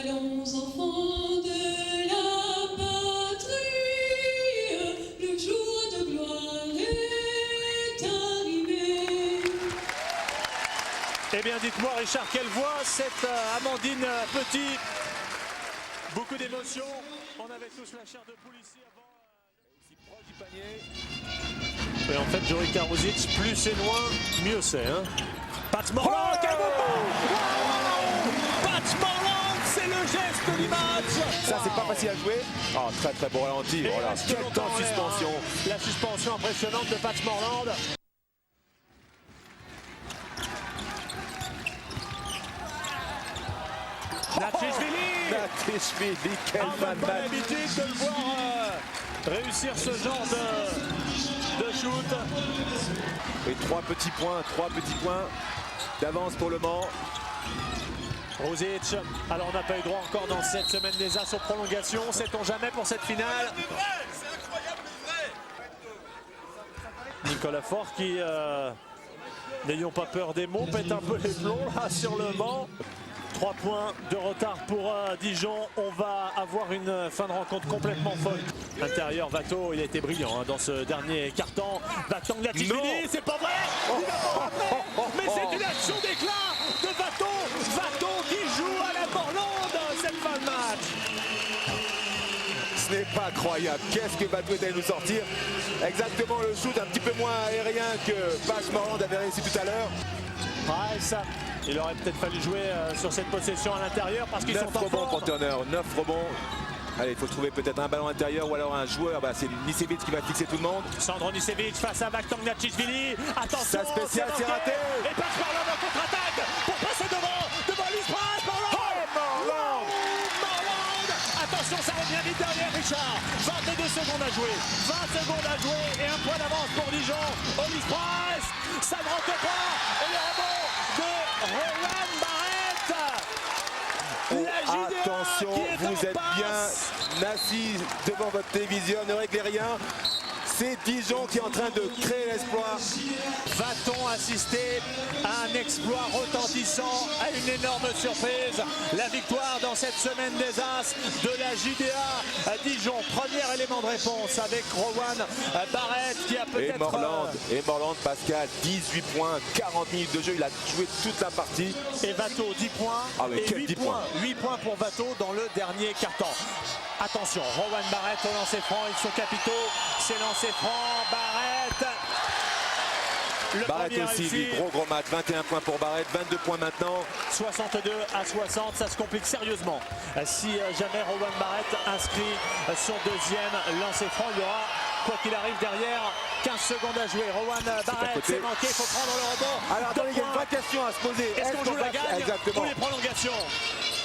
Allons enfants de la patrie, le jour de gloire est arrivé. Eh bien dites-moi Richard, quelle voix cette Amandine Petit. Beaucoup d'émotions, on avait tous la chair de poule ici avant. Aussi proche du panier. Et en fait Juri Karuzic, plus c'est loin, mieux c'est. Hein. Pat Morland, quel mouvement! Pat Morland, c'est le geste du match. Ça c'est pas facile à jouer. Oh, très très beau ralenti. Voilà. Quel temps de suspension. Hein. La suspension impressionnante de Pat Morland. Natchishvili, quel fan pas l'habitude de le voir réussir ce genre de shoot. Et trois petits points d'avance pour le Mans. Rosic, alors on n'a pas eu droit encore dans cette semaine des As aux prolongations, sait-on jamais pour cette finale. Nicolas Faure qui, n'ayons pas peur des mots, pète un peu les plombs là sur le Mans. 3 points de retard pour Dijon. On va avoir une fin de rencontre complètement folle. Intérieur, Vato, il a été brillant hein, dans ce dernier quart-temps. Vato, Natchishvili, c'est pas vrai. Il a pas rappelé, mais c'est une action d'éclat de Vato. Vato qui joue à la Morlande cette fin de match. Ce n'est pas croyable. Qu'est-ce que Vato est allé nous sortir? Exactement le shoot un petit peu moins aérien que Pat Morland avait réussi tout à l'heure. Price, il aurait peut-être fallu jouer sur cette possession à l'intérieur parce qu'ils sont en rebonds forme. pour Turner, 9 rebonds. Allez, il faut trouver peut-être un ballon intérieur ou alors un joueur. Bah, c'est Nicevic qui va fixer tout le monde. Sandro Nicevic face à Vakhtang Natchishvili. Attention, sa spéciale, c'est raté. Et Pat Morland en contre-attaque pour passer devant Ulysse Price. Morland. Attention, ça revient vite derrière Richard. 22 secondes à jouer. 20 secondes à jouer et un point d'avance pour Dijon. Ulysse Price, ça ne rentre pas. Et le rebond de Rowan Barrett. Attention, vous êtes bien assis devant votre télévision, ne réglez rien. C'est Dijon qui est en train de créer l'espoir. Va-t-on assister à un exploit retentissant, à une énorme surprise? La victoire dans cette semaine des As de la JDA à Dijon. Premier élément de réponse avec Rowan Barrett qui a peut-être... Et Morland, Pascal, 18 points, 40 minutes de jeu, il a joué toute la partie. Et Vato, 10 points. Ah oui, et 8 points. 8 points pour Vato dans le dernier quart-temps. Attention, Rowan Barrett au lancer franc, ils sont capitaux. C'est lancé franc, Barrett. Barrett aussi, lui, gros match, 21 points pour Barrett, 22 points maintenant. 62 à 60, ça se complique sérieusement. Si jamais Rowan Barrett inscrit son deuxième lancer franc, il y aura, quoi qu'il arrive derrière, 15 secondes à jouer. Rowan Barrett, c'est manqué, il faut prendre le rebond. Alors attendez, il y a une vraie question à se poser. Est-ce qu'on joue la gagne exactement ou les prolongations?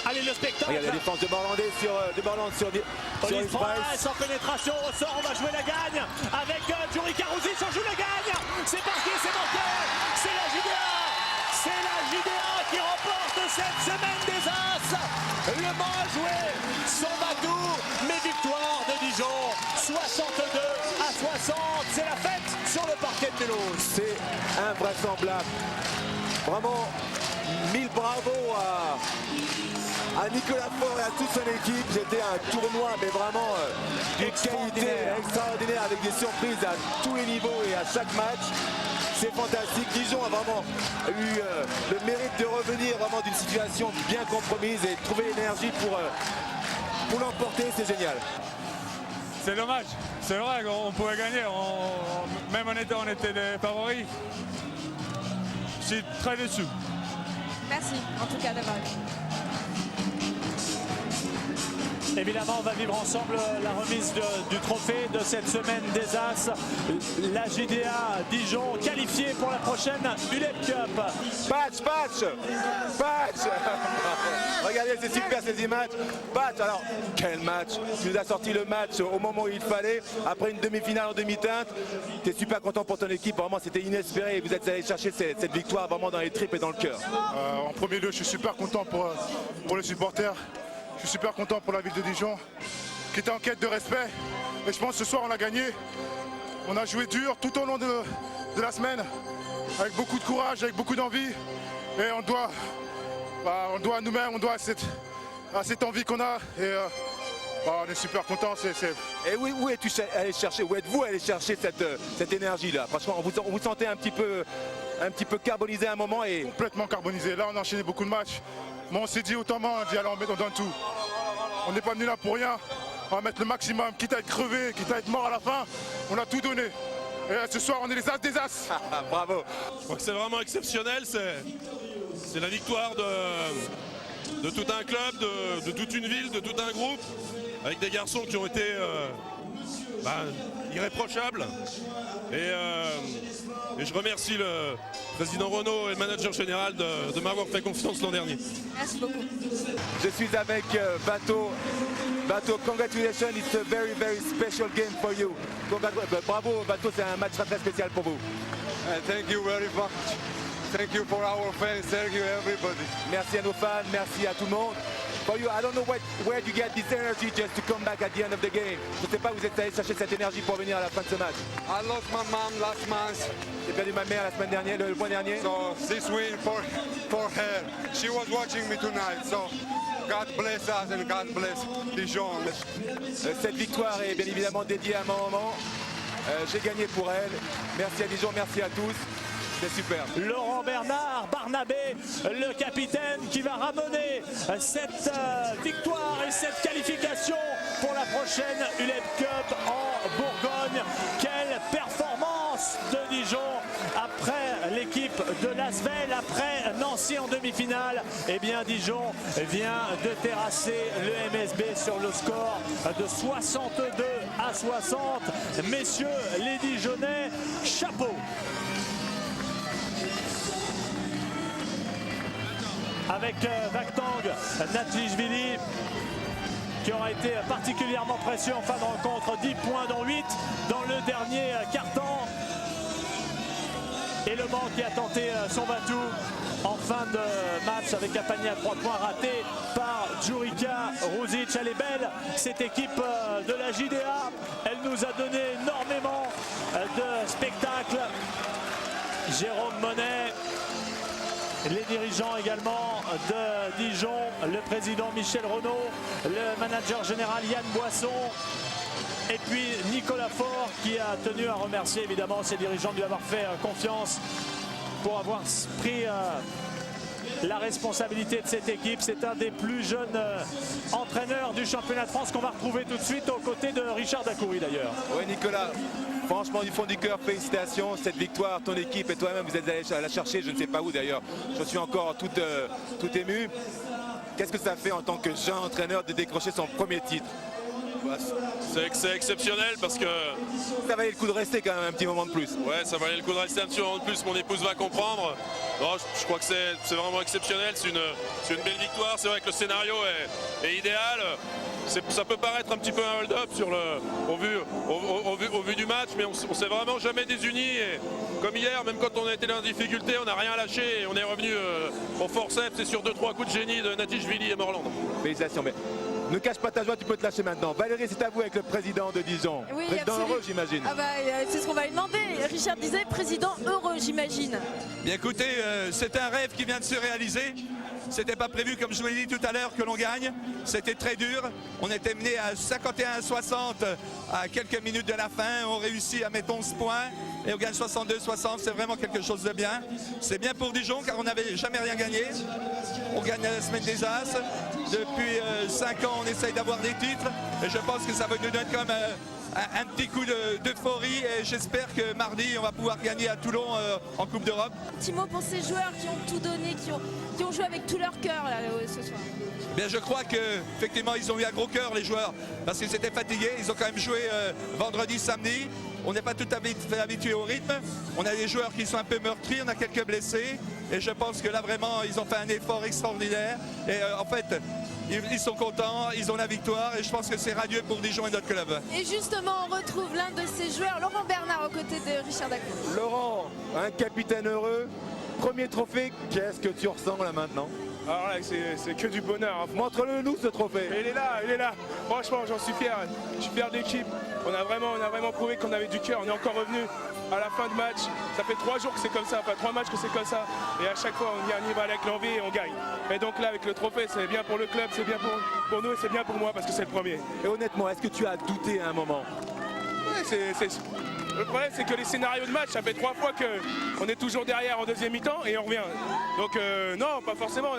Allez, le spectacle. Regardez la défense de Morland sur Ulysse Price en pénétration au sort, on va jouer la gagne avec Juri Karuzic, on joue la gagne. C'est parti, c'est manqué. C'est la JDA. C'est la JDA qui remporte cette semaine des As. Le Mans a joué son Badou, mais victoire de Dijon. 62 à 60. C'est la fête sur le parquet de Mulhouse. C'est invraisemblable. Vraiment, 1000 bravos à Nicolas Faure et à toute son équipe. C'était un tournoi, mais vraiment d'une qualité extraordinaire avec des surprises à tous les niveaux et à chaque match. C'est fantastique. Dijon a vraiment eu le mérite de revenir vraiment d'une situation bien compromise et de trouver l'énergie pour l'emporter. C'est génial. C'est dommage. C'est vrai qu'on pouvait gagner. Même on était les favoris. Je suis très déçu. Merci en tout cas d'avoir été. Évidemment, on va vivre ensemble la remise du trophée de cette semaine des As. La JDA Dijon qualifiée pour la prochaine ULEP Cup. Patch Regardez, c'est super ces images. Patch, alors quel match. Tu nous as sorti le match au moment où il fallait. Après une demi-finale en demi-teinte. Tu es super content pour ton équipe. Vraiment, c'était inespéré. Et vous êtes allé chercher cette victoire vraiment dans les tripes et dans le cœur. En premier lieu, je suis super content pour les supporters. Je suis super content pour la ville de Dijon, qui était en quête de respect. Et je pense que ce soir, on a gagné. On a joué dur tout au long de la semaine, avec beaucoup de courage, avec beaucoup d'envie. Et on doit à nous-mêmes, on doit à cette envie qu'on a. Et on est super contents. Et où êtes-vous allé chercher cette énergie-là? Franchement, on vous sentait un petit peu carbonisé à un moment et Complètement carbonisé. Là, on a enchaîné beaucoup de matchs. Mais on s'est dit autrement, on dit allez, on donne tout. On n'est pas venu là pour rien. On va mettre le maximum, quitte à être crevé, quitte à être mort à la fin. On a tout donné. Et ce soir, on est les as des as. bravo. Je crois que c'est vraiment exceptionnel. C'est la victoire de tout un club, de toute une ville, de tout un groupe, avec des garçons qui ont été irréprochables. Et je remercie le président Renaud et le manager général de m'avoir fait confiance l'an dernier. Merci beaucoup. Je suis avec Bato. Bato, congratulations, it's a very, very special game for you. Bravo, Bato, c'est un match très spécial pour vous. Thank you very much. Thank you for our fans. Thank you everybody. Merci à nos fans, merci à tout le monde. For you, I don't know where you get this energy just to come back at the end of the game. Je ne sais pas où vous êtes allé chercher cette énergie pour venir à la fin de ce match. I lost my mom last month. J'ai perdu ma mère la semaine dernière, le mois dernier. So this win for her. She was watching me tonight. So God bless us and God bless Dijon. Cette victoire est bien évidemment dédiée à ma maman. J'ai gagné pour elle. Merci à Dijon, merci à tous. C'est super. Laurent Bernard, Barnabé, le capitaine qui va ramener cette victoire et cette qualification pour la prochaine ULEB Cup en Bourgogne. Quelle performance de Dijon après l'équipe de Lasvel, après Nancy en demi-finale. Eh bien Dijon vient de terrasser le MSB sur le score de 62-60. Messieurs les Dijonnais, chapeau. Avec Vakhtang Natishvili qui aura été particulièrement précieux en fin de rencontre, 10 points dont 8 dans le dernier quart-temps. Et Le Mans qui a tenté son batou en fin de match avec un panier à 3 points raté par Djurika Ruzic. Elle est belle, cette équipe de la JDA. Elle nous a donné énormément de spectacles. Jérôme Monet, les dirigeants également de Dijon, le président Michel Renaud, le manager général Yann Boisson et puis Nicolas Faure qui a tenu à remercier évidemment ses dirigeants de lui avoir fait confiance pour avoir pris la responsabilité de cette équipe. C'est un des plus jeunes entraîneurs du championnat de France qu'on va retrouver tout de suite aux côtés de Richard Dacoury d'ailleurs. Oui Nicolas, franchement du fond du cœur, félicitations. Cette victoire, ton équipe et toi-même vous êtes allés la chercher, je ne sais pas où d'ailleurs. Je suis encore tout ému. Qu'est-ce que ça fait en tant que jeune entraîneur de décrocher son premier titre? C'est exceptionnel parce que... Ça valait le coup de rester quand même un petit moment de plus. Ouais, ça valait le coup de rester un petit moment de plus, mon épouse va comprendre. Non, je crois que c'est vraiment exceptionnel, c'est une belle victoire. C'est vrai que le scénario est idéal. Ça peut paraître un petit peu un hold-up au vu du match, mais on s'est vraiment jamais désunis. Et comme hier, même quand on a été dans la difficulté, on n'a rien lâché et on est revenu au forceps et sur 2-3 coups de génie de Natishvili et Morland. Félicitations. Mais ne cache pas ta joie, tu peux te lâcher maintenant. Valérie, c'est à vous avec le président de Dijon. Oui, président absolument. heureux, j'imagine. Ah bah, c'est ce qu'on va lui demander. Richard disait président heureux, j'imagine. Bien écoutez, c'est un rêve qui vient de se réaliser. C'était pas prévu, comme je vous l'ai dit tout à l'heure, que l'on gagne. C'était très dur. On était mené à 51-60 à quelques minutes de la fin. On réussit à mettre 11 points et on gagne 62-60. C'est vraiment quelque chose de bien. C'est bien pour Dijon car on n'avait jamais rien gagné. On gagne la semaine des As. Depuis 5 ans, on essaye d'avoir des titres et je pense que ça va nous donner quand même un petit coup d'euphorie et j'espère que mardi, on va pouvoir gagner à Toulon en Coupe d'Europe. Petit mot pour ces joueurs qui ont tout donné, qui ont joué avec tout leur cœur là, ce soir. Bien, je crois qu'effectivement, ils ont eu un gros cœur, les joueurs, parce qu'ils étaient fatigués. Ils ont quand même joué vendredi, samedi. On n'est pas tout à fait habitué au rythme. On a des joueurs qui sont un peu meurtris, on a quelques blessés. Et je pense que là, vraiment, ils ont fait un effort extraordinaire. Et en fait, ils sont contents, ils ont la victoire. Et je pense que c'est radieux pour Dijon et notre club. Et justement, on retrouve l'un de ces joueurs, Laurent Bernard, aux côtés de Richard Dacoury. Laurent, un capitaine heureux. Premier trophée, qu'est-ce que tu ressens là maintenant? Alors là, c'est que du bonheur. Montre-le nous ce trophée. Il est là. Franchement, j'en suis fier. Je suis fier de l'équipe. On a vraiment prouvé qu'on avait du cœur. On est encore revenu. à la fin de match, ça fait 3 jours que c'est comme ça, enfin 3 matchs que c'est comme ça. Et à chaque fois, on y va avec l'envie et on gagne. Et donc là, avec le trophée, c'est bien pour le club, c'est bien pour nous et c'est bien pour moi parce que c'est le premier. Et honnêtement, est-ce que tu as douté à un moment? Ouais, le problème, c'est que les scénarios de match, ça fait 3 fois qu'on est toujours derrière en deuxième mi-temps et on revient. Donc non, pas forcément,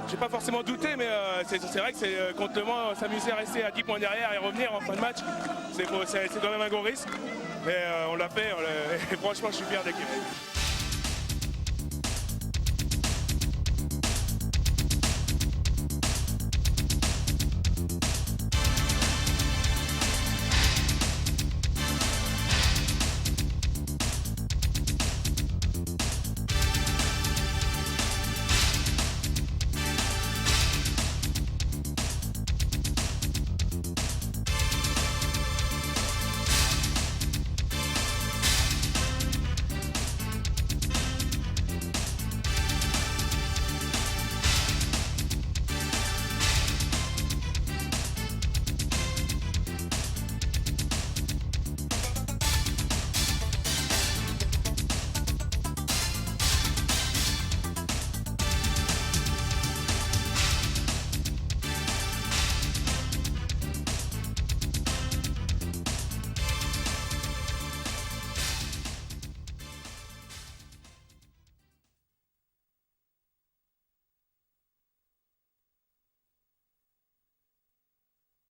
j'ai pas forcément douté, mais c'est vrai que c'est contre Le Mans, s'amuser à rester à 10 points derrière et revenir en fin de match, c'est quand même un gros risque. Mais on l'a fait et franchement, je suis fier d'équipe.